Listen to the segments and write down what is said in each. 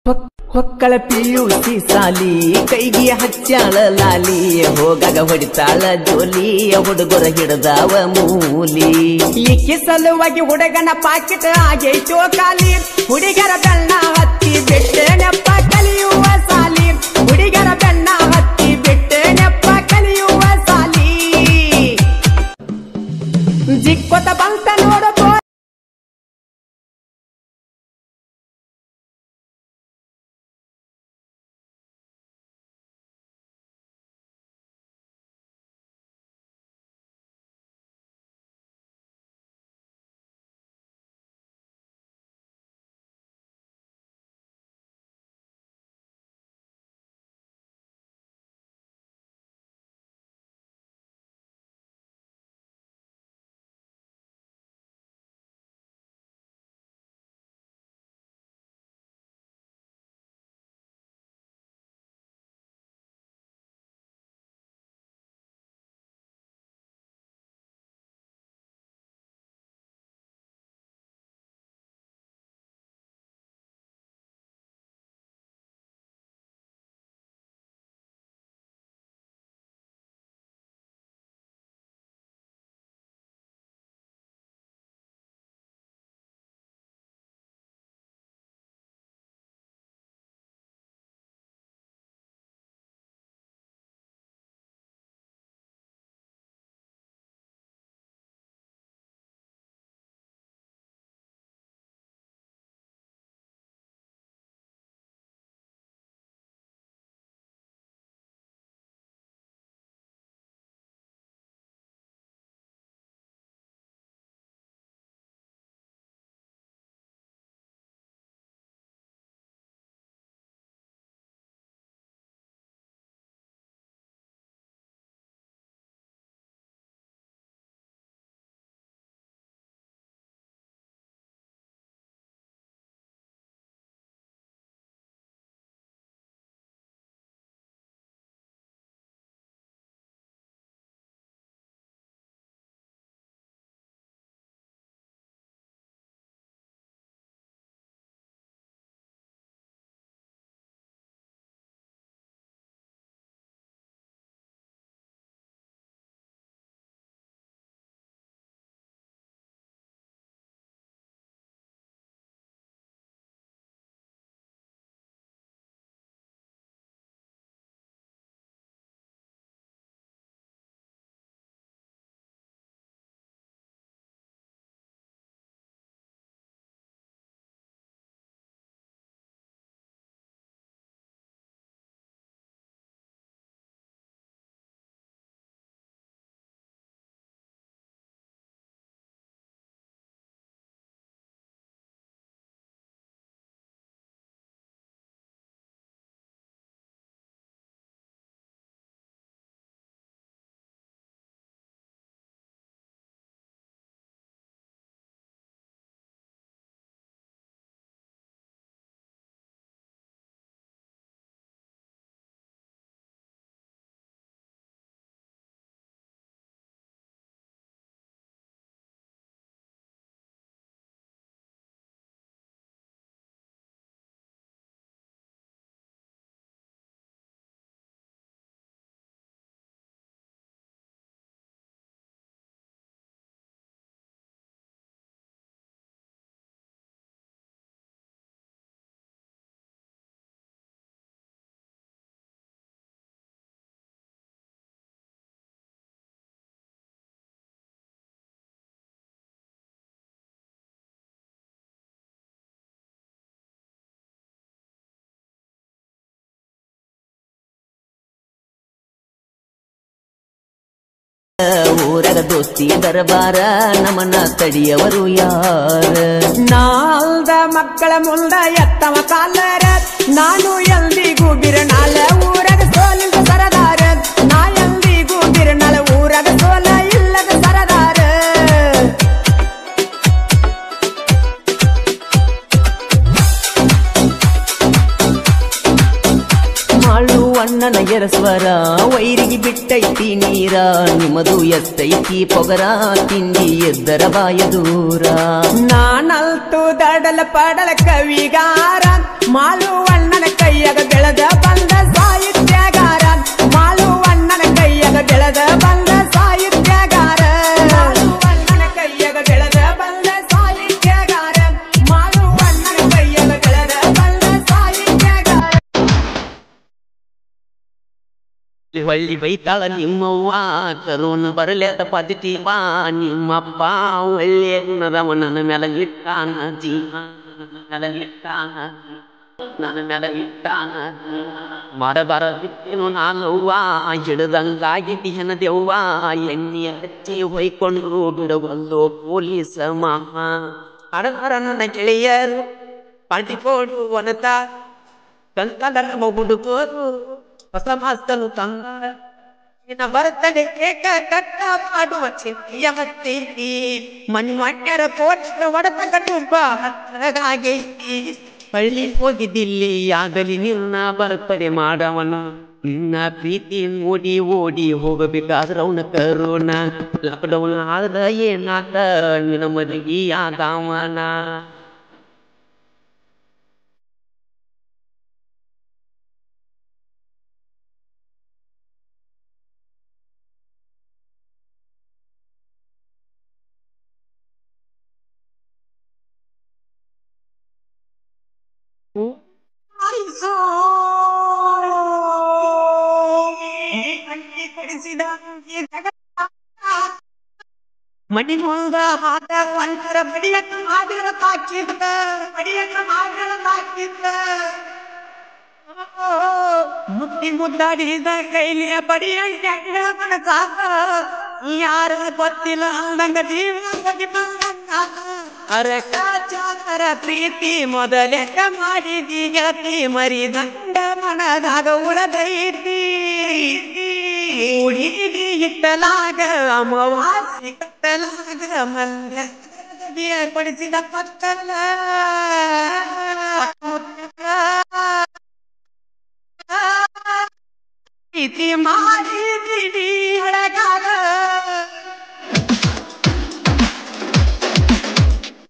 ಹೊಕ್ಕಳ PUC ಸಾಲಿ ಕೈಗೆ ಹಚ್ಚಾಳ ಲಾಲಿ ಹೋಗಾಗ ಹೊಡಿತಾಳ ಜೋಲಿ ಹುಡುಗರ ಹಿಡದಾವ ಮೂಲಿ ಈಕಿ ಸಲುವಾಗಿ ಹುಡುಗನ ಪಾಕೆಟ್ ಆಗೈತೋ ಖಾಲಿ ಹುಡುಗರ ಬೆಣ್ಣ ಹತ್ತಿ ಬಿಟ್ಟೆ ನೆಪ್ಪ ಕಲಿಯುವ ಸಾಲಿ ಹುಡುಗರ ಬೆಣ್ಣ ಹತ್ತಿ ಬಿಟ್ಟೆ ನೆಪ್ಪ ಕಲಿಯುವ ಸಾಲಿ ಜಿಕ್ಕೊತ ಬಂತ ನೋಡೋ ಊರಗ ದೋಸ್ತಿ ದರಬಾರ ನಮನ ತಡಿಯವರು ಯಾರ ನಾಲ್ದ ಮಕ್ಕಳ ಮುಂದ ಎತ್ತವ ಕಾಲರ ನಾನು ಎಂದಿಗೂ ಬಿರನಾಲ ಊರಗ ಸೋಲಿಂದ ಸರದಾರ ನಾ ಎಂದಿಗೂ ಬಿರನಾಲ ಊರಗ ಸೋಲ ಇಲ್ಲದ ಸರದಾರ ಮಾಳು ಅಣ್ಣನ ಎರಸ್ವರ ವೈರಿಗೆ ಬಿಟ್ಟೈತಿ ನೀರ ನಿಮ್ಮದು ಎಷ್ಟೈತಿ ಪೊಗರ ತಿಂಡಿ ಎದ್ದರ ಬಾಯ ದೂರ ನಾನಲ್ತು ದಡಲ ಪಡಲ ಕವಿಗಾರ ಮಾಳು ಹೊಳ್ಳಿ ಬೈತಾಳ ನಿಮ್ಮವ್ವ ಕರುಣ ಬರಲೇತ ಪಾದಿತೀವ ನಿಮ್ಮಪ್ಪ ಒಳ್ಳೆ ಗುಣದವ ನನ್ನ ಮ್ಯಾಲ ಇಟ್ಟಾನ ಜೀವ ನನ್ನ ಮ್ಯಾಲ ಇಟ್ಟಾನ ಮರಬರ ಬಿಟ್ಟೇನು ನಾನವ್ವ ಹಿಡ್ದಂಗಾಗಿಟ್ಟಿ ಹೆಣದೆವ್ವ ಎಣ್ಣೆ ಹಚ್ಚಿ ಹೊಯ್ಕೊಂಡು ಬಿಡವಲ್ಲು ಪೊಲೀಸ ಮಾವ ಹಡಹರ ನನ್ನ ಗೆಳೆಯರು ಪಾಟಿಕೋಡು ಒನತ ಕಂಕಲ ಹುಡುಗರು ಹೊಸ ಮಾಸ್ತನು ತಂಗ ನಿನ್ನ ಬರ್ತಡೆ ಕೇಕ ಕಟ್ಟ ಮಾಡುವ ಚಿಂತೆಯ ಮತ್ತೇತಿ ಮನಿ ಮಣ್ಯರ ಪೋಟ ಒಡತ ಕಟ್ಟುಂಬ ಹಾಗೈತಿ ಹಳ್ಳಿ ಹೋಗಿದ್ದಿಲ್ಲಿ ಆಗಲಿ ನಿನ್ನ ಬರ್ತಡೆ ಮಾಡವನ ನಿನ್ನ ಪ್ರೀತಿ ಓಡಿ ಓಡಿ ಹೋಗಬೇಕಾದ್ರ ಅವನ ಕರೋಣ ಲಾಕ್ಡೌನ್ ಆದ್ರ ಏನಾತ ನಿನ್ನ ಮದುವೆ ಆದವನ ಮನಿ ಮುಂದ ಹಾಟ ಒಂದರ ಬಡಿಯಕ್ಕ ಮಾಡಿರ ತಾಕಿದ್ದ ಬಡಿಯಕ್ಕ ಮಾಡಿರ ತಾಕಿದ್ದ ಮುಟ್ಟಿ ಮುದ್ದಾಡಿದ ಕೈಲಿಯ ಬಡಿಯ ಸಾಕ ಯಾರ ಗೊತ್ತಿಲ್ಲ ಅಂದಂಗ ಜೀವ ಅರಕಾಚಾರ ಪ್ರೀತಿ ಮೊದಲೆಕ್ಕ ಮಾಡಿದಿ ಗೆಳತಿ ಮರಿದಂಡ ಮನದಾಗ ಉಳದೈತಿ ಉಳಿದಿ ಇಟ್ಟಲಾಗ ಅಮವಾಸಿ ಕಟ್ಟಲಾಗ ಮಲ್ಯ ಪಡಿಸಿದ ಪತ್ತಲ ಪ್ರೀತಿ ಮಾಡಿದಿ ಹಳಗಾಗ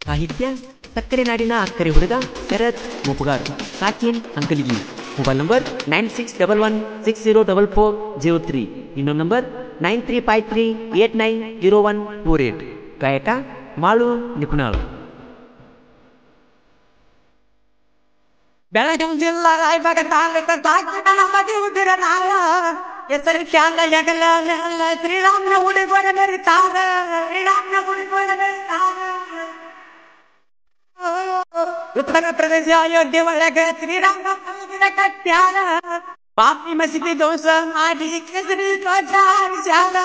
ಸಾಹಿತ್ಯ ಸಕ್ಕರೆ ನಾಡಿನ ಅಕ್ಕರೆ ಹುಡುಗ ಶರತ್ ಮುಪುಗಾರ್ ಸಾಕಿನ್ ಅಂಕಲಿಗಿ ಮೊಬೈಲ್ ನಂಬರ್ 9611604403 ಇನ್ನೊಂದು ನಂಬರ್ 9353890148 ಗಾಯಕ ಮಾಳು ನಿಪುಣಾಳು ಬೆಳಗಾವಿ ಜಿಲ್ಲಾ ರಾಯಬಾಗ ತಾಲೂಕು ಸಾಕಿನ ಮದುವುದಿರ ನಾಳ ಹೆಸರು ತ್ಯಾಗ ಜಗಲ ಶ್ರೀರಾಮನ ಉಡುಗೊರೆ ಮೆರಿತಾರ ಶ್ರೀರಾಮನ ಉಡುಗೊರೆ ಮೆರಿತಾರ ಉತ್ತರ ಪ್ರದೇಶ ಅಯೋಧ್ಯೆ ಒಳಗ ಶ್ರೀರಾಮ ಕಟ್ಟ್ಯಾರ ಪಾಪಿ ಮಸೀದಿ ದೋಸ ಮಾಡಿ ಕೇಸರಿ ಧ್ವಜ ಹಾರಿಸ್ಯಾರ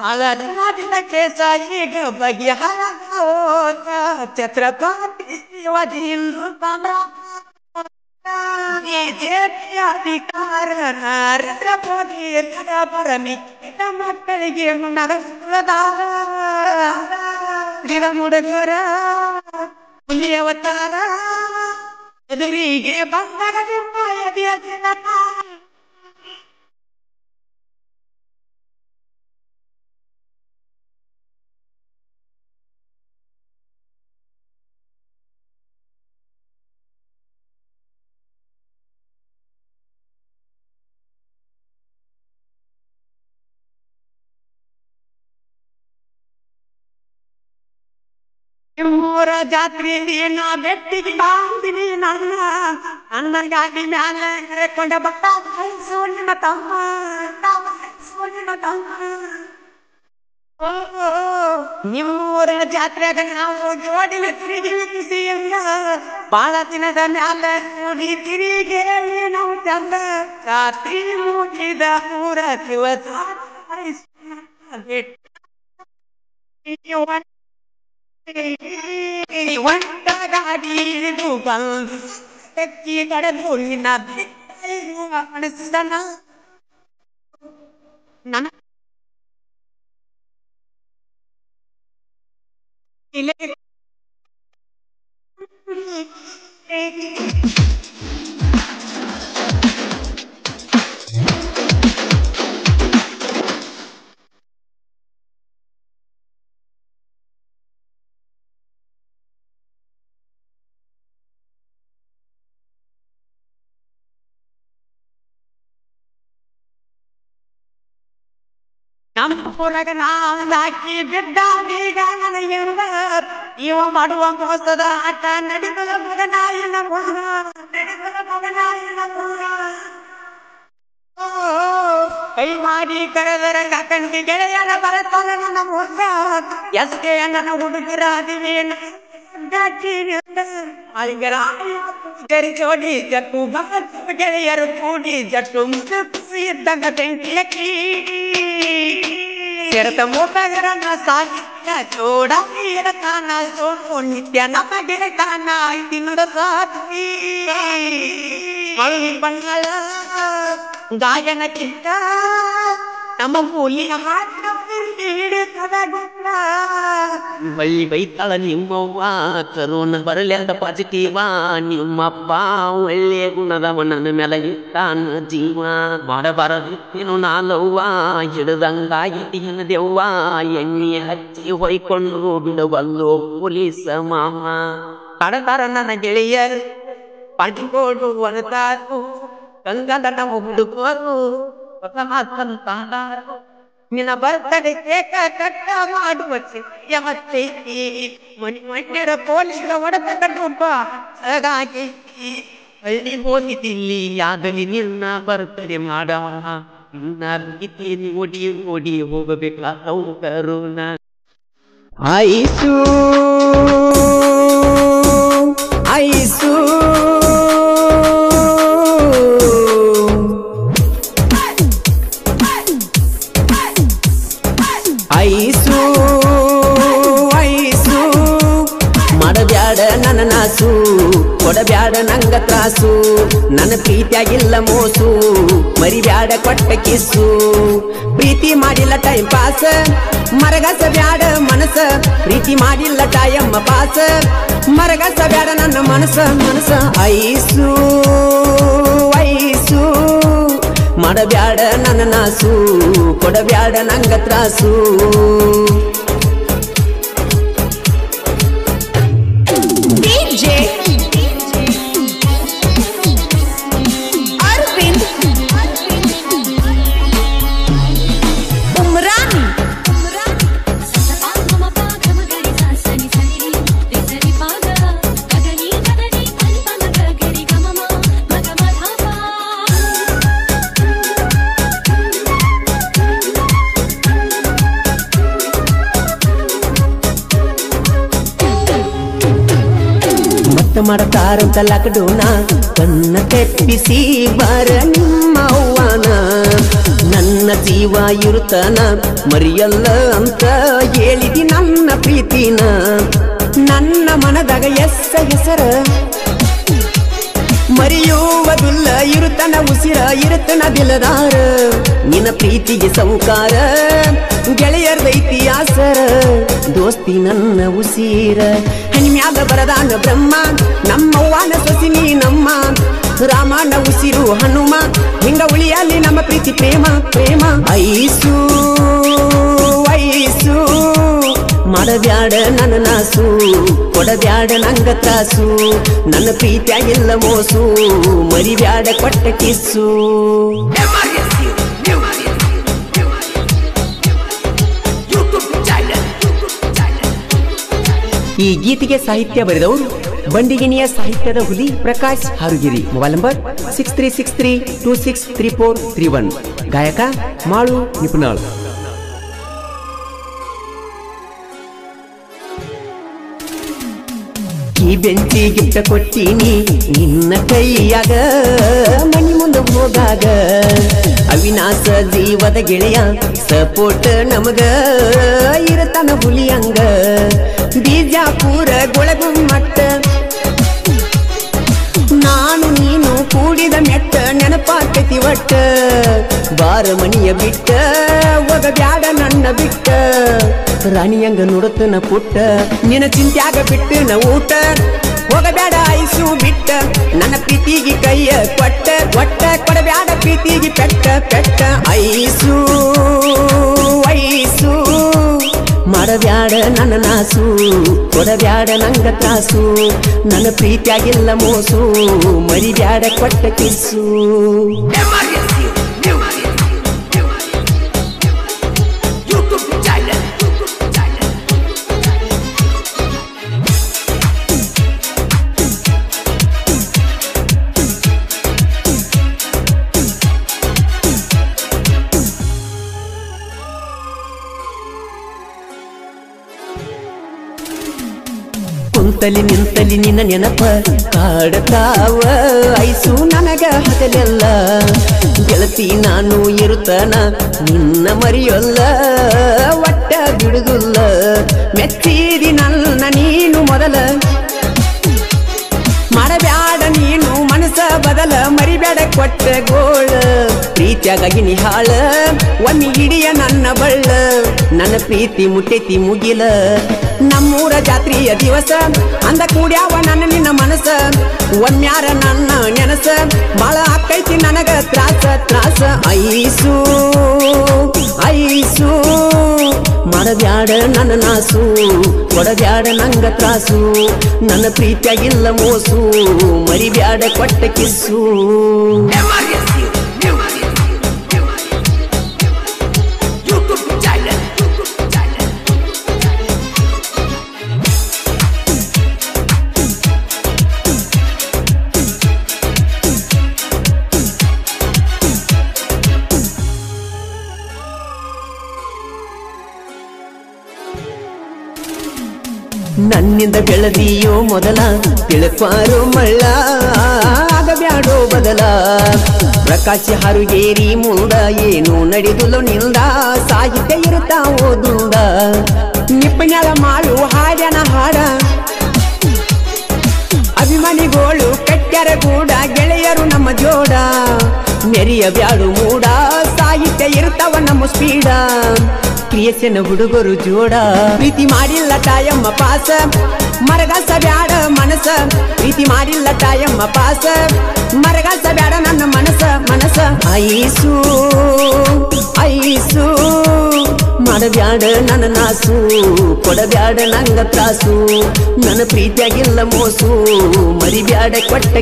ಅಲದಿನ ಕೇಸ ಈಗ ಬಗೆಹರ ಛತ್ರಪತಿ ಶಿವಾಜಿ ಹಿಂದೂ ಅಧಿಕಾರ ನರೇಂದ್ರ ಮೋದಿ ಪರಮಿ ಮಕ್ಕಳಿಗೆ ನಡೆಸುವುದಾರ ಮುಡುಗರ ಹುಲಿ ಅವತಾರ ಎದುರಿಗೆ ಬಂದಾಗ ಮೂರ ಜಾತ್ರೆ ನಾ ಬೆಟ್ಟಿಗೆ ಬಾಂದಿನಿ ನನ್ನ ನನ್ನ ಗಾಡಿ ಮ್ಯಾಲ ಕೊಂಡ ಬಟ್ಟ ನಿಮ್ಮ ತಮ್ಮ ನಿಮ್ಮ ತಮ್ಮ ನಿಮ್ಮೂರ ಜಾತ್ರೆಗ ನಾವು ಜೋಡಿ ತಿರುಗಿಸಿ ಬಾಳ ದಿನದ ಮ್ಯಾಲ ನೋಡಿ ತಿರುಗಿ ನಾವು ಚಂದ ಜಾತ್ರೆ ಮುಗಿದ ಮೂರ ದಿವಸ ಒಂಟ ಗಾಡಿ ಹಿಡಿದು ಬಂದು ತೆಕ್ಕಿ ಕಡೆದು ಅನಿಸ್ತನ ನನ್ನ ನಮ್ಮ ಊರಾಗ ನಾಕಿ ಬಿದ್ದ ಬೀಗ ನನಗೆಂದ ಇವ ಮಾಡುವ ಮೋಸದ ಆಟ ನಡಿಬಲ ಮಗನಾಯಿನ ನಡಿಬಲ ಮಗನಾಯಿನ ಕೈ ಮಾಡಿ ಕರೆದರ ಕಣ್ಣಿಗೆ ಗೆಳೆಯರ ಬರತಾನ ನನ್ನ ಮುದ್ದ ಎಷ್ಟೇ ನನ್ನ ಹುಡುಗರ ಅದಿವೇನು ಜೋಡಿ ಜಟ್ಟು ಗೆಳೆಯರು ಕೂಡಿ ಜಟ್ಟು ಇದ್ದಂಗ ಬೆಂಕಿ ಕೆರತ ಮೋಪಗರನ್ನ ಸಾಗಿನ ಚೋಡ ತಾನ ಸೋಟು ನಿತ್ಯ ನಮಗೆ ತಾನ ತಿನ್ನದ ಸಾಕಿ ಬಣ್ಣಗಳ ಗಾಯನ ಚಿತ್ತ ನಮ್ಮ ಮೂಲಿಯ ಬಳ್ಳಿ ಬೈತಾಳ ನಿಮ್ಮವ್ವ ಕರೋನ ಬರಲಿ ಅಂತ ಪಾಸಿಟಿವ ನಿಮ್ಮಪ್ಪ ಒಳ್ಳೆಯ ಗುಣದವ ನನ್ನ ಮೇಲೆ ಇಟ್ಟಾನ ಜೀವ ಮಾಡಬಾರದು ಏನು ನಾಲವ್ವ ಹಿಡ್ದಂಗಾಗಿತಿ ದೆವ್ವ ಎಣ್ಣೆ ಹಚ್ಚಿ ಹೊಯ್ಕೊಂಡು ಬಿಡಬಲ್ಲು ಪೊಲೀಸ ಮಾಮ ಕಡತಾರ ನನ್ನ ಗೆಳೆಯರು ಪಡ್ಕೊಂಡು ಹೊರತಾರು ಗಂಗದ ನಮ್ಮ ಹುಡುಗರು ನಿನ್ನ ಬರ್ತಡೆ ಕೇಕ ಕಟ್ಟ ಮಾಡುವ ಮತ್ತೈತಿ ಮಣ್ಣಿರ ಪೊಲೀಸರ ಹೊಡೆದ ಕಟ್ಟುಪ್ಪ ಹಾಗಾಗಿ ಅಲ್ಲಿ ಹೋಗಿದ್ದಿಲ್ಲಿ ಆಗಲಿ ನಿನ್ನ ಬರ್ತಡೆ ಮಾಡ ಓಡಿ ಓಡಿ ಹೋಗಬೇಕಾದ್ರು ಐಸು ಐಸು ಐಸು ಐಸು ಮಾಡಬ್ಯಾಡ ನನ್ನ ನಾಸು ಕೊಡಬ್ಯಾಡ ನಂಗ ತ್ರಾಸು ನನ್ನ ಪ್ರೀತಿಯಾಗಿಲ್ಲ ಮೋಸು ಮರಿಬ್ಯಾಡ ಕೊಟ್ಟ ಕಿಸ್ಸು ಪ್ರೀತಿ ಮಾಡಿಲ್ಲ ಟೈಮ್ ಪಾಸ್ ಮರಗಸ ಬ್ಯಾಡ ಮನಸ ಪ್ರೀತಿ ಮಾಡಿಲ್ಲ ಟೈಮ್ ಪಾಸ್ ಮರಗಸ ಬ್ಯಾಡ ನನ್ನ ಮನಸ ಮನಸ ಐಸು ಐಸು ಮಾಡಬ್ಯಾಡ ನನ್ನ ನಾಸು ಕೊಡಬ್ಯಾಡ ನಂಗ ತ್ರಾಸು ಡಿಜೆ ಅರವಿಂದ್ ಉಮ್ರಾನ್ ಮಾಡತಾರಂತ ಲಾಕ್ಡೌನ ಕಣ್ಣ ತೆಪ್ಪಿಸಿ ಬಾರ ನಿಮ್ಮ ಅವ್ವನ ನನ್ನ ಜೀವ ಇರುತ್ತಾನ ಮರಿಯಲ್ಲ ಅಂತ ಹೇಳಿದಿ ನನ್ನ ಪ್ರೀತಿನ ನನ್ನ ಮನದಾಗ ಹೆಸರ ಮರಿಯುವುದಿಲ್ಲ ಇರುತ್ತನ ಉಸಿರ ಇರುತ್ತನ ದಿಲದಾರ ನಿನ್ನ ಪ್ರೀತಿಗೆ ಸೌಕಾರ ಗೆಳೆಯರ್ದೈತಿ ಆಸರ ದೋಸ್ತಿ ನನ್ನ ಉಸಿರ ಹನಿಮ್ಯಾಗ ಬರದಾನ ಬ್ರಹ್ಮ ನಮ್ಮವ್ವನ ಸೊಸಿನಿ ನಮ್ಮ ರಾಮನ ಉಸಿರು ಹನುಮ ಹಿಂಗ ಉಳಿಯಲ್ಲಿ ನಮ್ಮ ಪ್ರೀತಿ ಪ್ರೇಮ ಪ್ರೇಮ ಐಸು ಐಸು ಮಾಡಬ್ಯಾಡ ನನ್ನ ನಾಸು ಕೊಡಬ್ಯಾಡ ನಂಗ ತ್ರಾಸು ನನ್ನ ಪ್ರೀತಿಯಾಗಿಲ್ಲ ಮೋಸು ಮರಿಬ್ಯಾಡ ಕೊಟ್ಟ ಕಿಸ್ಸು ಈ ಗೀತೆಗೆ ಸಾಹಿತ್ಯ ಬರೆದವರು ಬಂಡಿಗಿನಿಯ ಸಾಹಿತ್ಯದ ಹುಲಿ ಪ್ರಕಾಶ್ ಹಾರುಗಿರಿ ಮೊಬೈಲ್ ನಂಬರ್ 6363263431 ಗಾಯಕ ಮಾಳು ನಿಪುಣಾಳ್ ಈ ಬೆಂಚಿ ಗಿಟ್ಟ ಕೊಟ್ಟೀನಿ ನಿನ್ನ ಕೈಯಾಗ ಮನಿ ಮುಂದೆ ಹೋಗಾಗ ಅವಿನಾಶ ಜೀವದ ಗೆಳೆಯ ಸಪೋರ್ಟ್ ನಮಗ ಇರತನ ಹುಲಿಯಂಗ ಬೀಜಾಪುರ ಗೊಳಗುಮ್ಮಟ್ಟ ನಾನು ನೀನು ಕೂಡಿದ ಮೆಟ್ಟ ನೆನಪಾಕತಿ ಒಟ್ಟ ಬಾರ ಮನಿಯ ಬಿಟ್ಟ ಒಗಬ್ಯಾಡ ನನ್ನ ಬಿಟ್ಟ ರಾಣಿಯಂಗ ನೋಡುತ್ತನ ಪುಟ್ಟ ನಿನ್ನ ಚಿಂತ್ಯಾಗ ಬಿಟ್ಟು ನ ಊಟ ಹೋಗಬೇಡ ಐಸು ಬಿಟ್ಟ ನನ್ನ ಪ್ರೀತಿಗೆ ಕೈಯ ಕೊಟ್ಟ ಕೊಟ್ಟ ಕೊಡಬ್ಯಾಡ ಪ್ರೀತಿಗೆ ಪೆಟ್ಟ ಪೆಟ್ಟ ಐಸು ಐಸು ಮಾಡಬ್ಯಾಡ ನನ್ನ ನಾಸು ಕೊಡಬ್ಯಾಡ ನಂಗ ತ್ರಾಸು ನನ್ನ ಪ್ರೀತಿಯಾಗಿಲ್ಲ ಮೋಸು ಮರಿಬ್ಯಾಡ ಕೊಟ್ಟ ಕಿಸ್ಸು ಕುಂತಲಿ ನಿಂತಲಿ ನಿನ್ನ ನೆನಪ ಕಾಡತಾವ ಐಸು ನನಗ ಹಗಲೆಲ್ಲ ಗೆಳತಿ ನಾನು ಇರುತ್ತನ ನಿನ್ನ ಮರಿಯೊಲ್ಲ ಒಟ್ಟ ಬಿಡುದಿಲ್ಲ ಮೆಚ್ಚಿದಿ ನನ್ನ ನೀನು ಮೊದಲ ಮಾಡಬ್ಯಾಡ ನೀನು ಮನಸ ಬದಲ ಮರಿಬ್ಯಾಡ ಕೊಟ್ಟ ಗೋಳ ಪ್ರೀತಿಯಾಗಿ ನಿಹಾಳ ಒಮ್ಮಿ ಹಿಡಿಯ ನನ್ನ ಬಳ್ಳ ನನ್ನ ಪ್ರೀತಿ ಮುಟ್ಟೈತಿ ಮುಗಿಲ ನಮ್ಮೂರ ಜಾತ್ರೆಯ ದಿವಸ ಅಂದ ಕೂಡ್ಯಾವ ನನ್ನ ನಿನ್ನ ಮನಸ ಒಮ್ಮ್ಯಾರ ನನ್ನ ನೆನಸ ಬಾಳ ಆಕೈತಿ ನನಗ ತ್ರಾಸ ತ್ರಾಸ ಐಸು ಐಸು ಮಾಡಬ್ಯಾಡ ನನ್ನ ನಾಸು ಕೊಡಬ್ಯಾಡ ನಂಗ ತ್ರಾಸು ನನ್ನ ಪ್ರೀತಿಯಾಗಿಲ್ಲ ಮೋಸು ಮರಿಬ್ಯಾಡ ಕೊಟ್ಟ ಕಿಸ್ಸು ನನ್ನಿಂದ ಬೆಳೆದಿಯೋ ಮೊದಲ ತಿಳಕ್ವಾರೋ ಮಳ್ಳ ಆಗಬ್ಯಾಡೋ ಬದಲ ಪ್ರಕಾಶಿ ಹರುಗೇರಿ ಮುಂದ ಏನು ನಡೆದುಲು ನಿಂದ ಸಾಹಿತ್ಯ ಇರುತ್ತಾ ಓದುಂದ ನಿಪ್ಪಣ್ಯಾಳ ಮಾಡು ಹಾಡ್ಯಾನ ಹಾಡ ಅಭಿಮಾನಿಗೋಳು ಕಟ್ಟ್ಯಾರ ಗೂಡ ಗೆಳೆಯರು ನಮ್ಮ ಜೋಡ ಮೆರಿಯ ಬ್ಯಾಡು ಮೂಡ ಸಾಹಿತ್ಯ ಇರ್ತಾವ ನಮ್ಮ ಸ್ಪೀಡ ಕ್ರಿಯೇಷನ್ ಹುಡುಗರು ಜೋಡ ಪ್ರೀತಿ ಮಾಡಿಲ್ಲ ತಾಯಮ್ಮ ಪಾಸ ಮರಗಾಸ ಬ್ಯಾಡ ಮನಸ ಪ್ರೀತಿ ಮಾಡಿಲ್ಲ ತಾಯಮ್ಮ ಪಾಸ ಮರಗಾಸ ಬ್ಯಾಡ ನನ್ನ ಮನಸ ಮನಸ ಐಸು ಐಸು ಮಾಡಬ್ಯಾಡ ನನ್ನ ನಾಸು ಕೊಡಬ್ಯಾಡ ನಂಗ ತ್ರಾಸು ನನ್ನ ಪ್ರೀತಿಯಾಗಿಲ್ಲ ಮೋಸು ಮರಿಬ್ಯಾಡ ಕೊಟ್ಟ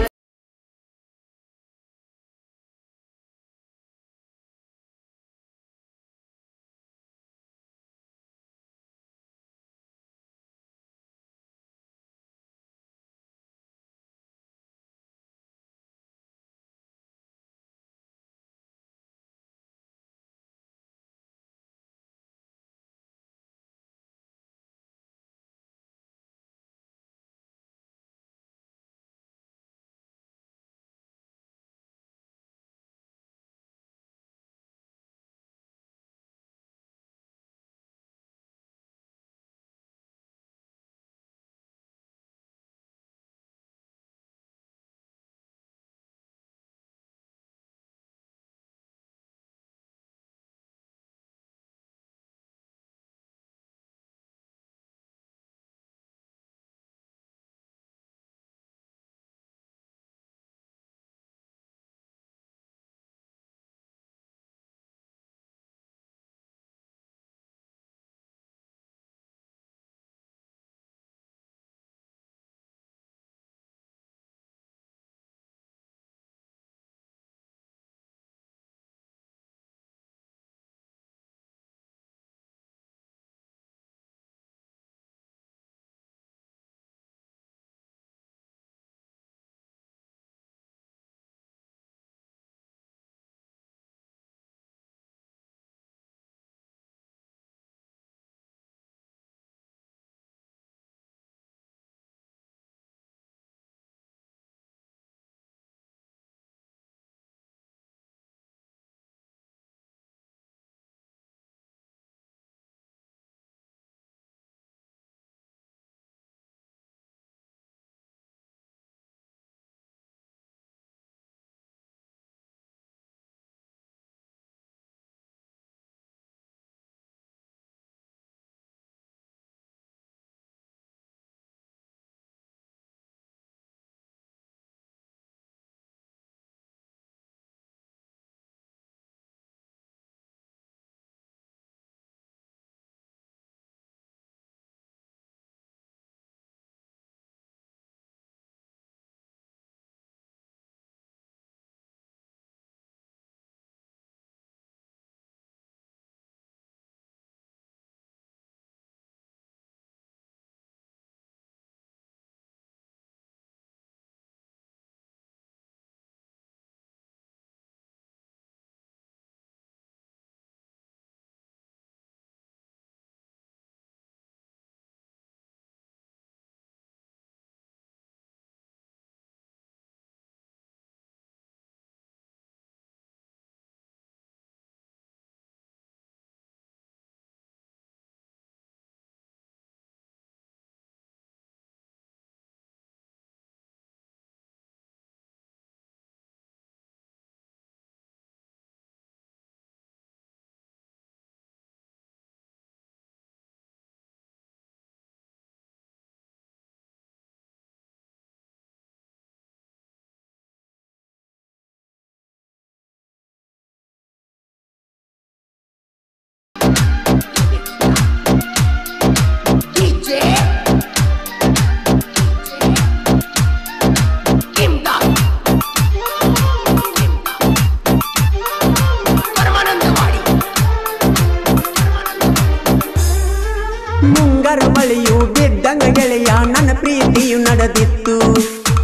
ಗೆಳೆಯ ನನ್ನ ಪ್ರೀತಿಯು ನಡೆದಿತ್ತು.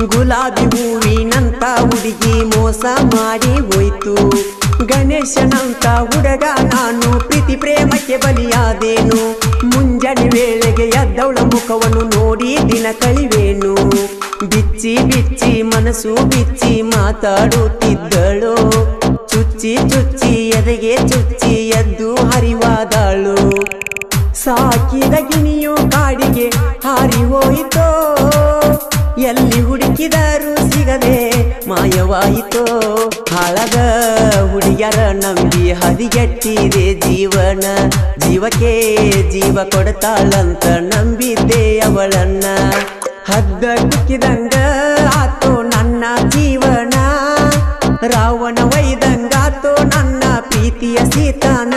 ಗುಲಾಬಿ ಹೂವಿನಂತ ಹುಡುಗಿ ಮೋಸ ಮಾಡಿ ಹೋಯ್ತು. ಗಣೇಶನಂತ ಹುಡುಗ ನಾನು ಪ್ರೀತಿ ಪ್ರೇಮಕ್ಕೆ ಬಲಿಯಾದೇನು. ಮುಂಜಾನೆ ವೇಳೆಗೆ ಎದ್ದವಳ ಮುಖವನ್ನು ನೋಡಿ ದಿನ ಕಳಿವೇನು. ಬಿಚ್ಚಿ ಬಿಚ್ಚಿ ಮನಸ್ಸು ಬಿಚ್ಚಿ ಮಾತಾಡುತ್ತಿದ್ದಳು. ಚುಚ್ಚಿ ಚುಚ್ಚಿ ಎದೆಗೆ ಚುಚ್ಚಿ ಎದ್ದು ಹರಿವಾದಳು. ಸಾಕಿದ ಗಿಣಿಯು ಕಾಡಿಗೆ ಹಾರಿ ಹೋಯಿತೋ. ಎಲ್ಲಿ ಹುಡುಕಿದರೂ ಸಿಗದೆ ಮಾಯವಾಯಿತೋ. ಹಾಳದ ಹುಡುಗಿಯರ ನಂಬಿ ಹದಿಗೆಟ್ಟಿದೆ ಜೀವನ. ಜೀವಕ್ಕೆ ಜೀವ ಕೊಡ್ತಾಳಂತ ನಂಬಿದ್ದೆ ಅವಳನ್ನ. ಹದ್ದ ಕುಕ್ಕಿದಂಗ ಆತೋ ನನ್ನ ಜೀವನ. ರಾವಣ ವೈದಂಗಾತೋ ನನ್ನ ಪ್ರೀತಿಯ ಸೀತಾನ.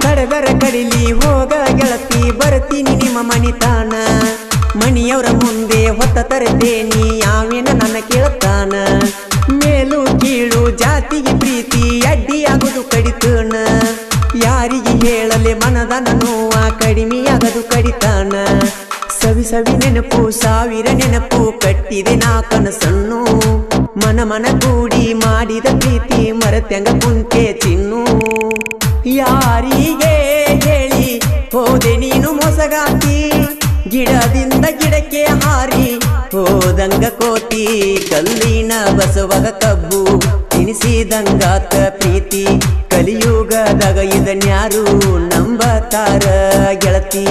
ಕಡದರ ಕಡಿಲಿ ಹೋಗ ಗೆಳತಿ ಬರ್ತೀನಿ ನಿಮ್ಮ ಮಣಿತಾನ. ಮಣಿಯವರ ಮುಂದೆ ಹೊತ್ತ ತರದೇನಿ ಯಾವೇನ ನನ್ನ ಕೇಳ್ತಾನ. ಮೇಲು ಕೀಳು ಜಾತಿಗೆ ಪ್ರೀತಿ ಅಡ್ಡಿಯಾಗುದು ಕಡಿತನ. ಯಾರಿಗೆ ಹೇಳಲೆ ಮನದನ ನೋವ ಕಡಿಮೆಯಾಗದು ಕಡಿತಾನ. ಸವಿ ಸವಿ ನೆನಪು ಸಾವಿರ ನೆನಪು ಕಟ್ಟಿದೆ ನಾ ಕನಸನ್ನು. ಮನ ಮನ ಕೂಡಿ ಮಾಡಿದ ಪ್ರೀತಿ ಮರೆತಂಗ ಕುಂತೆ ಚಿನ್ನು. ಯಾರಿಗೆ ಹೇಳಿ ಹೋದೆ ನೀನು ಮೋಸಗಾತಿ. ಗಿಡದಿಂದ ಗಿಡಕ್ಕೆ ಹಾರಿ ಹೋದಂಗ ಕೋತಿ. ಕಲ್ಲಿನ ಬಸವಗ ಕಬ್ಬು ತಿನಿಸಿದಂಗಾತ ಪ್ರೀತಿ. ಕಲಿಯುಗದಾಗ ಇದನ್ಯಾರು ನಂಬತಾರ ಗೆಳತಿ.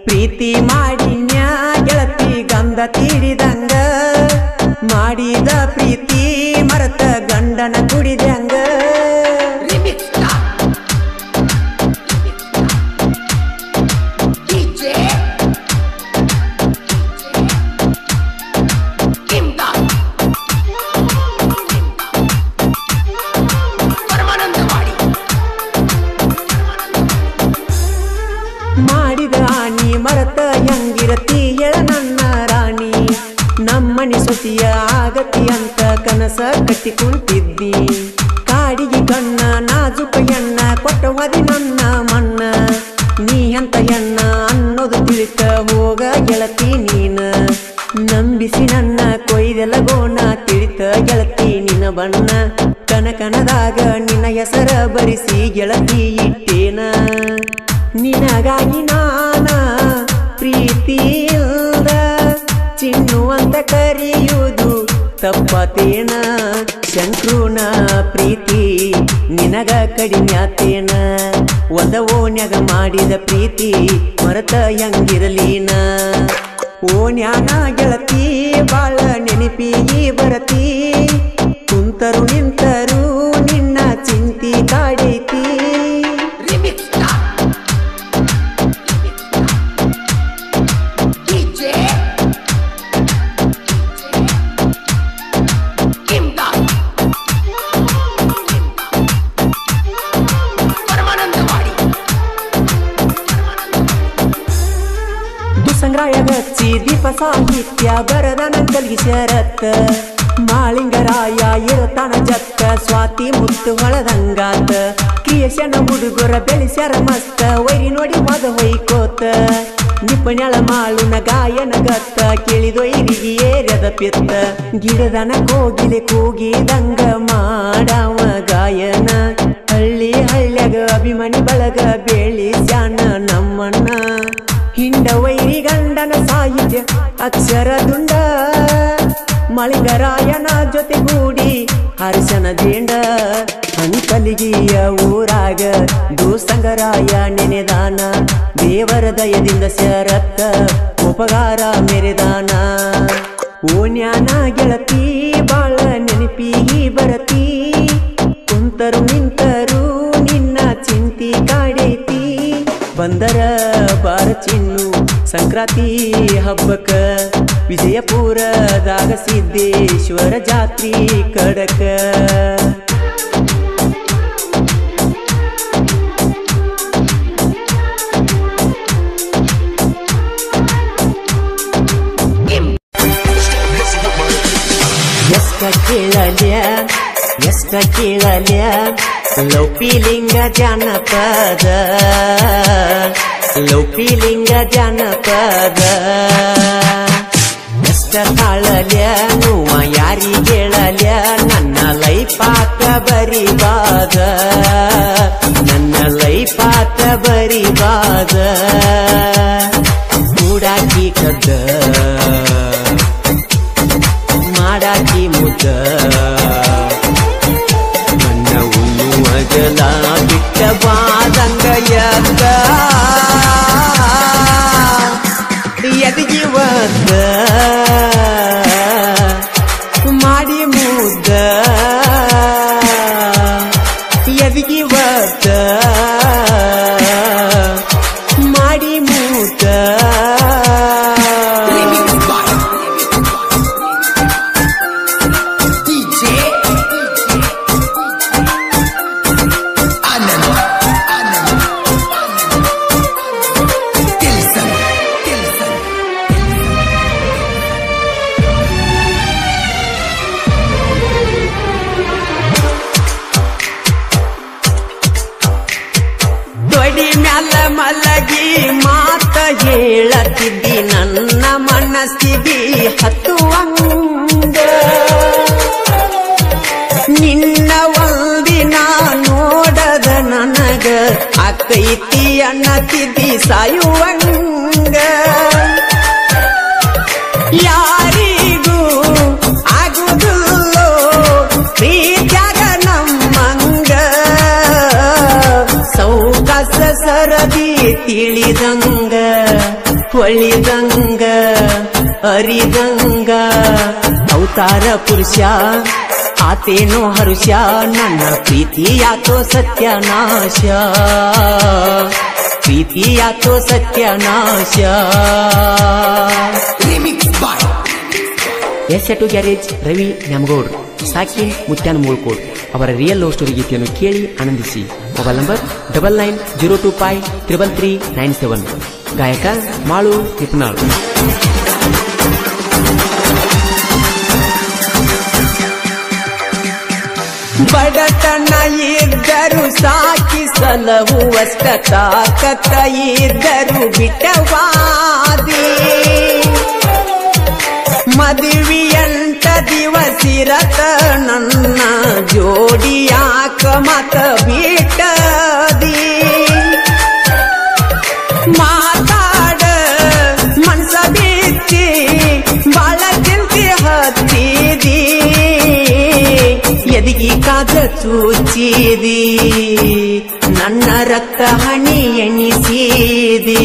ಪ್ರೀತಿ ಮಾಡಿನ್ಯಾ ಗೆಳತಿ ಗಂಧ ತೀಡಿದಂಗ. ಮಾಡಿದ ಪ್ರೀತಿ ಮರತ ಗಂಡನ ಕುಡಿದಂಗ. ಮಾಡಿದ ಆನಿ ಮರತ ಹೆಂಗಿರತಿ ಹೇಳ ನನ್ನ ರಾಣಿ. ನಮ್ಮನಿ ಸೊಸಿಯ ಆಗತಿ ಅಂತ ಕನಸ ಕಟ್ಟಿ ಕುಂತಿದ್ದಿ. ಕಾಡಿಗೆ ಕಣ್ಣ ನಾಜುಕ ಎಣ್ಣ ಕೊಟ್ಟವಾದಿ ನನ್ನ ಮಣ್ಣ. ನೀ ಅಂತ ಎಣ್ಣ ಅನ್ನೋದು ತಿಳಿತ ಹೋಗ ಗೆಳತಿ ನೀನ. ನಂಬಿಸಿ ನನ್ನ ಕೊಯ್ದೆಲ್ಲ ಗೋಣ ತಿಳಿತ ಗೆಳತಿ ನಿನ್ನ ಬಣ್ಣ. ಕನಕನದಾಗ ನಿನ್ನ ಹೆಸರ ಬರಿಸಿ ಗೆಳತಿ ಇಟ್ಟೇನ. ನಿನಗಾಗಿ ನಾನ ಪ್ರೀತಿಯಿಂದ ಚಿನ್ನು ಅಂತ ಕರೆಯುವುದು ತಪ್ಪತೇನ. ಶಂಕ್ರುನ ಪ್ರೀತಿ ನಿನಗ ಕಡಿಮ್ಯಾತೇನ. ಒಂದ ಓಣ್ಯಾಗ ಮಾಡಿದ ಪ್ರೀತಿ ಮರತ ಹೆಂಗಿರಲೀನ. ಓಣ್ಯಾನ ಗೆಳತಿ ಬಾಳ ನೆನಪಿಗೆ ಬರತಿ. ಕುಂತರು ನಿಂತರು ನಿನ್ನ ಚಿಂತಿ ಕಾಡೈತಿ. ಸಂಗ್ರಾಯ ಗಚ್ಚಿ ದೀಪ ಸಾಹಿತ್ಯ ಬರದನ ಕಲ್ಗಿ ಶರತ್. ಮಾಳಿಂಗರಾಯ ಇರತಾನ ಜತ್ತ ಸ್ವಾತಿ ಮುತ್ತು ಹೊಳದಂಗಾತ. ಕ್ರಿಯೇಷನ್ ಹುಡುಗರ ಬೆಳೆಸ್ಯಾರ ಮಸ್ತ ವೈರಿ ನೋಡಿ ಮದ ಹೊಯ್ಕೋತ. ನಿಪುಣಳ ಮಾಳುನ ಗಾಯನ ಗತ್ತ ಕೇಳಿದೊಯ್ರಿಗೆ ಏರ್ಯದ ಪಿತ್ತ. ಗಿಡದನ ಕೋಗಿಲೆ ಕೂಗಿದಂಗ ಮಾಡವ ಗಾಯನ. ಹಳ್ಳಿ ಹಳ್ಳ್ಯಾಗ ಅಭಿಮಾನಿ ಬಳಗ ಬೆಳಿಸ್ಯಾನ ನಮ್ಮಣ್ಣ. ಹಿಂಡ ವೈರಿ ಗಂಡನ ಸಾಹಿತ್ಯ ಅಕ್ಷರ ದುಂಡ. ಮಳಿಂಗರಾಯನ ಜೊತೆಗೂಡಿ ಹರ್ಷನ ಜೇಂಡ. ಅಂಕಲಿಗಿಯ ಊರಾಗ ದೂಸಂಗರಾಯ ನೆನೆದಾನ. ದೇವರ ದಯದಿಂದ ಶರತ್ತ ಉಪಕಾರ ಮೆರೆದಾನ. ಓಣ್ಯಾನ ಗೆಳತಿ ಬಾಳ ನೆನಪಿಗೆ ಬರತಿ. ಕುಂತರು ನಿಂತರು ನಿನ್ನ ಚಿಂತಿ ಕಾಡೈತಿ. ಬಂದರ ಬಾರ ಚಿನ್ನು ಸಂಕ್ರಾಂತಿ ಹಬ್ಬಕ್ಕ. ವಿಜಯಪುರದಾಗ ಸಿದ್ದೇಶ್ವರ ಜಾತ್ರಿ ಕಡಕ. ಎಷ್ಟ ಕೇಳಲ್ಯ ಲೌಪಿಲಿಂಗ ಜಾನಪದ ಎಷ್ಟ ತಾಳಲ್ಯ ನೋವ ಯಾರಿಗೇಳಲ್ಯ ನನ್ನ ಲೈಫಾತ ಬರಿಬಾದ ಕೂಡಾಕಿ ಕದ್ದ ಮಾಡಾಕಿ ಮುದ್ದ ನನ್ನ ಉಣ್ಣುವಗಲ ಬಿಟ್ಟ ಬಾದಂಗ ಎದಗಿವದ್ದ ಮಾಡಿ ಮುದ್ದ ಎದಗಿವದ್ದ ಮಾಡಿ ಮುದ್ದ ಮಲಗಿ ಮಾತ ಹೇಳತಿದ್ದಿ ನನ್ನ ಮನಸ್ಸಿಗೆ ಹತ್ತುವಂಗ ನಿನ್ನ ಒಂದಿನ ನೋಡದ ನನಗ ಅಕ್ಕೈತಿ ಅನ್ನತಿದ್ದಿ ಸಾಯುವಂಗ ಯಾರಿಗೂ ಆಗುವುದಿಲ್ಲೋ ಪ್ರೀತ್ಯಾಗ ನಮ್ಮಂಗ ಸೌಕಾಸ ಸರದಿ ತಿಳಿದಂಗ ಹೊಳಿದಂಗ ಅರಿದಂಗ ಅವತಾರ ಪುರುಷ ಆತೇನೋ ಹರುಷ ನನ್ನ ಪ್ರೀತಿಯಾತೋ ಸತ್ಯನಾಶ ಎಸ್2 ಗ್ಯಾರೇಜ್ ರವಿ ನ್ಯಾಮಗೌಡ್ ಸಾಕಿನ್ ಮುತ್ಯಾನ ಮೂಳ್ಕೋಡ್ ಅವರ ರಿಯಲ್ ಲವ್ ಸ್ಟೋರಿ ಗೀತೆಯನ್ನು ಕೇಳಿ ಆನಂದಿಸಿ. Mobile number 9902533397. ಗಾಯಕ ಮಾಳು ನಿಪುಣಾಳ್. ಬಡತನ ಇದ್ದರು ಸಾಕಿ ಸಲಹುವಷ್ಟ ತಾಕತ್ತ ಇದ್ದರು ಬಿಟ್ಟವಾದಿ ಮದುವೆಯಂತ ದಿವಸಿರತ ನನ್ನ ಜೋಡಿಯಾಕ ಮತ ಬಿಟ್ಟದಿ ಮಾತಾಡ ಮನ್ಸ ಬಿಚ್ಚಿ ಬಾಳ ಚಿಂತೆ ಹತ್ತಿದಿ ಎದಿಗಿ ಕಾದ ಚೂಚಿದಿ ನನ್ನ ರಕ್ತ ಹಣಿ ಎಣಿಸಿದಿ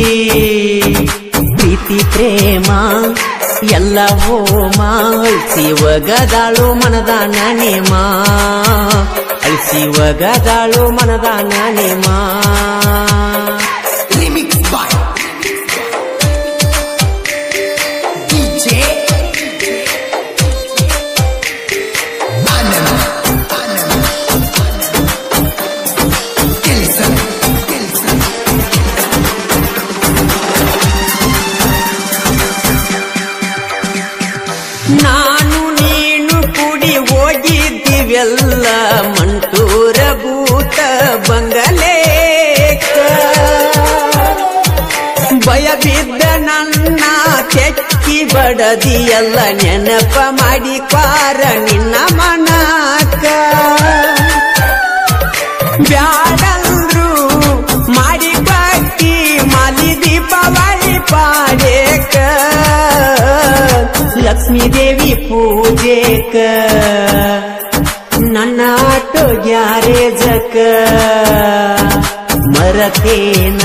ಪ್ರೀತಿ ಪ್ರೇಮ ಎಲ್ಲ ಹೋಮ ಅಳಿಸಿ ಒಗದಾಳು ಮನದಾನ ನೇಮ ಅಳಿಸಿ ಒಗದಾಳು ಮನದಾನ ನೇಮ ನಾನು ನೀನು ಕೂಡಿ ಹೋಗಿದ್ದೀವೆಲ್ಲ ಮಂಟೂರ ಭೂತ ಬಂಗಲೇಕ ಭಯ ಬಿದ್ದ ನನ್ನ ತೆಕ್ಕಿ ಬಡದಿಯಲ್ಲ ನೆನಪ ಮಾಡಿ ಕ್ವಾರ ನಿನ್ನ ಮನಕ ಬ್ಯಾಡಲ್ರು ಮಾಡಿ ಬಾಕಿ ಮಾಲಿ ದೀಪಾವಳಿ ಪಾಡೇಕ ಲಕ್ಷ್ಮೀ ದೇವಿ ಪೂಜೆಕ ನನ್ನ ಆಟೋ ಗ್ಯಾರೇಜಕ ಮರತೇನ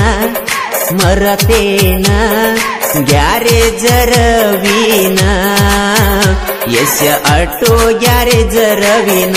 ಗ್ಯಾರೇಜ ರವೀನ ಯಶ ಆಟೋ ಗ್ಯಾರೇಜ ರವೀನ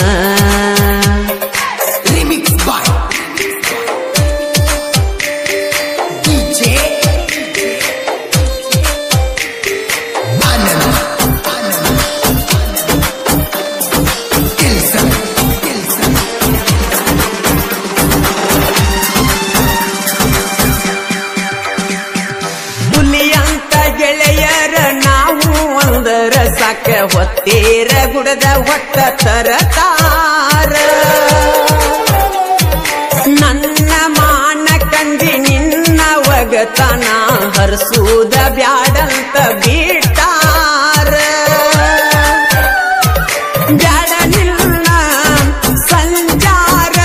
ಗೆಳೆಯರ ನಾವು ಒಂದರ ಯಾಕ ಹೊತ್ತೇರ ಗುಡದ ಹೊತ್ತ ತರತಾರ ನನ್ನ ಮಾನ ಕಂಡಿ ನಿನ್ನ ಒಗತನ ಹರ್ಸೂದ ಬ್ಯಾಡಂತ ಬಿಟ್ಟಾರ ಬ್ಯಾಡ ನಿನ್ನ ಸಂಚಾರ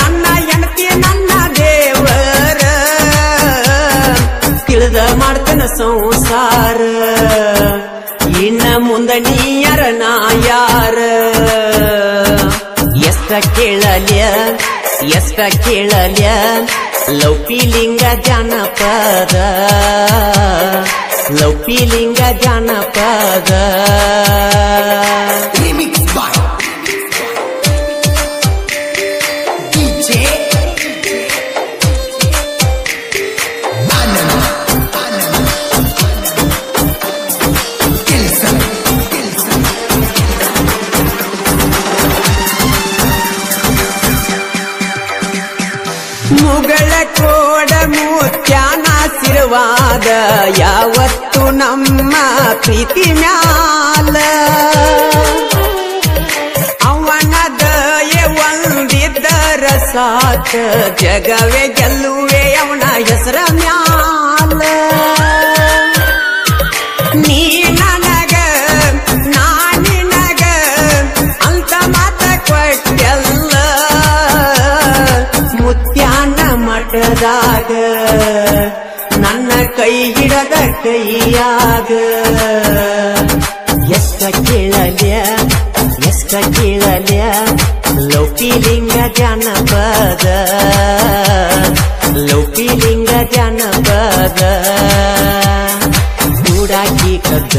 ನನ್ನ ಹೆಂಡತಿ ನನ್ನ ದೇವರ ತಿಳಿದ ಮಾಡ್ತನ ಸಂಸಾರ ಇನ್ನ ಮುಂದ ನೀಯರ ನಾ ಯಾರ ಎಷ್ಟ ಕೇಳಲ್ಯ ಲೌಪಿಲಿಂಗ ಜಾನಪದ ಲೌಪಿಲಿಂಗ ಜಾನಪದ ಮುಗಳ ಕೋಡ ಮುತ್ಯಾನಾಶೀರ್ವಾದ ಯಾವತ್ತು ನಮ್ಮ ಪ್ರೀತಿ ಮ್ಯಾಲ ಅವನ ದಯೆ ಒಂದಿದ್ದರ ಸಾಕ ಜಗವೇ ಗೆಲ್ಲುವೆ ಅವನ ಹೆಸರ ಮ್ಯಾಲ ನೀ ನನಗ ನಾ ನಿನಗ ಅಂತ ಮಾತ ಕೊಟ್ಟೆಲ್ಲ ಮುತ್ಯಾನ ಮಠದಾಗ ನನ್ನ ಕೈ ಹಿಡದ ಕೈಯಾಗ ಎಷ್ಟ ಕೇಳಲ್ಯ ಲೌಕಿಲಿಂಗ ಜಾನಪದ ಲೌಕಿಲಿಂಗ ಜಾನಪದ ಕೂಡಾಕಿ ಕದ್ದ